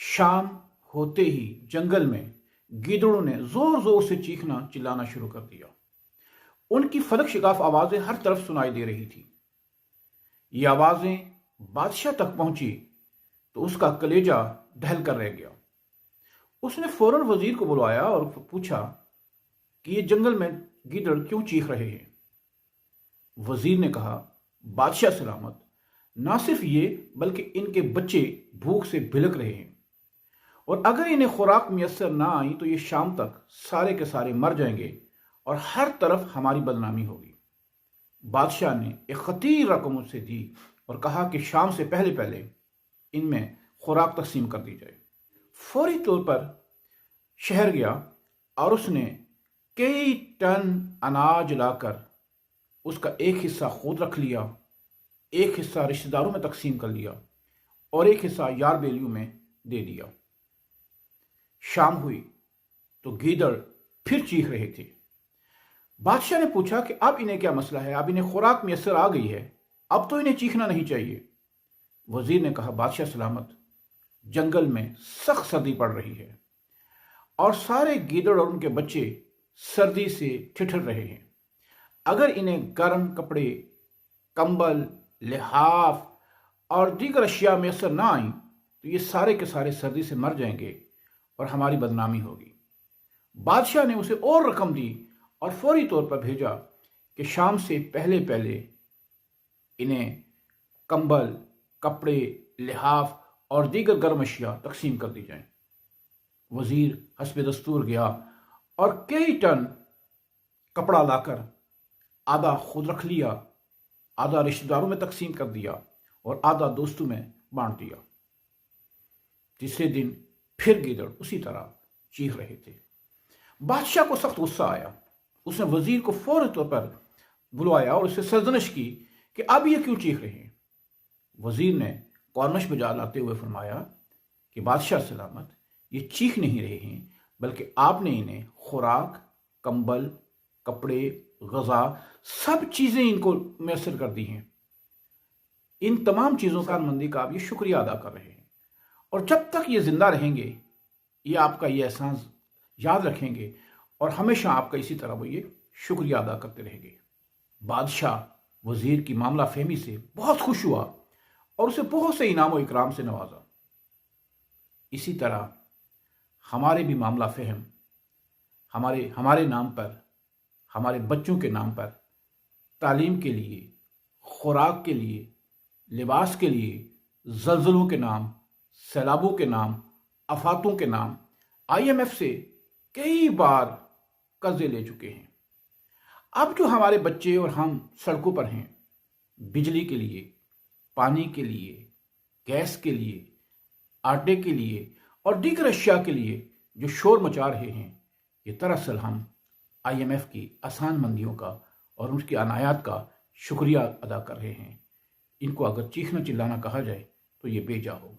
شام ہوتے ہی جنگل میں گیدڑوں نے زور زور سے چیخنا چلانا شروع کر دیا۔ ان کی فلک شگاف آوازیں ہر طرف سنائی دے رہی تھی۔ یہ آوازیں بادشاہ تک پہنچی تو اس کا کلیجہ ڈھل کر رہ گیا۔ اس نے فوراً وزیر کو بلوایا اور پوچھا کہ یہ جنگل میں گیدڑ کیوں چیخ رہے ہیں؟ وزیر نے کہا، بادشاہ سلامت، نہ صرف یہ بلکہ ان کے بچے بھوک سے بھلک رہے ہیں، اور اگر انہیں خوراک میسر نہ آئی تو یہ شام تک سارے کے سارے مر جائیں گے اور ہر طرف ہماری بدنامی ہوگی۔ بادشاہ نے ایک خطیر رقم ان سے دی اور کہا کہ شام سے پہلے پہلے ان میں خوراک تقسیم کر دی جائے۔ فوری طور پر شہر گیا اور اس نے کئی ٹن اناج لا کر اس کا ایک حصہ خود رکھ لیا، ایک حصہ رشتہ داروں میں تقسیم کر لیا اور ایک حصہ یار بیلیوں میں دے دیا۔ شام ہوئی تو گیدڑ پھر چیخ رہے تھے۔ بادشاہ نے پوچھا کہ اب انہیں کیا مسئلہ ہے؟ اب انہیں خوراک میسر آ گئی ہے، اب تو انہیں چیخنا نہیں چاہیے۔ وزیر نے کہا، بادشاہ سلامت، جنگل میں سخت سردی پڑ رہی ہے اور سارے گیدڑ اور ان کے بچے سردی سے ٹھٹر رہے ہیں۔ اگر انہیں گرم کپڑے، کمبل، لحاف اور دیگر اشیاء میسر نہ آئیں تو یہ سارے کے سارے سردی سے مر جائیں گے اور ہماری بدنامی ہوگی۔ بادشاہ نے اسے اور رقم دی اور فوری طور پر بھیجا کہ شام سے پہلے پہلے انہیں کمبل، کپڑے، لحاف اور دیگر گرم اشیاء تقسیم کر دی جائیں۔ وزیر حسب دستور گیا اور کئی ٹن کپڑا لا کر آدھا خود رکھ لیا، آدھا رشتہ داروں میں تقسیم کر دیا اور آدھا دوستوں میں بانٹ دیا۔ تیسرے دن پھر گیدڑ اسی طرح چیخ رہے تھے۔ بادشاہ کو سخت غصہ آیا۔ اس نے وزیر کو فوری طور پر بلوایا اور اس سے سرزنش کی کہ اب یہ کیوں چیخ رہے ہیں؟ وزیر نے کورنش بجا لاتے ہوئے فرمایا کہ بادشاہ سلامت، یہ چیخ نہیں رہے ہیں بلکہ آپ نے انہیں خوراک، کمبل، کپڑے، غذا، سب چیزیں ان کو میسر کر دی ہیں۔ ان تمام چیزوں کا مندی کا آپ یہ شکریہ ادا کر رہے ہیں، اور جب تک یہ زندہ رہیں گے یہ آپ کا یہ احسان یاد رکھیں گے اور ہمیشہ آپ کا اسی طرح وہ یہ شکریہ ادا کرتے رہیں گے۔ بادشاہ وزیر کی معاملہ فہمی سے بہت خوش ہوا اور اسے بہت سے انعام و اکرام سے نوازا۔ اسی طرح ہمارے بھی معاملہ فہم ہمارے نام پر، ہمارے بچوں کے نام پر، تعلیم کے لیے، خوراک کے لیے، لباس کے لیے، زلزلوں کے نام، سیلابوں کے نام، آفاتوں کے نام IMF سے کئی بار قرضے لے چکے ہیں۔ اب جو ہمارے بچے اور ہم سڑکوں پر ہیں، بجلی کے لیے، پانی کے لیے، گیس کے لیے، آٹے کے لیے اور دیگر اشیاء کے لیے جو شور مچا رہے ہیں، یہ دراصل ہم IMF کی آسان مندیوں کا اور ان کی عنایات کا شکریہ ادا کر رہے ہیں۔ ان کو اگر چیخنا چلانا کہا جائے تو یہ بے جا ہوگا۔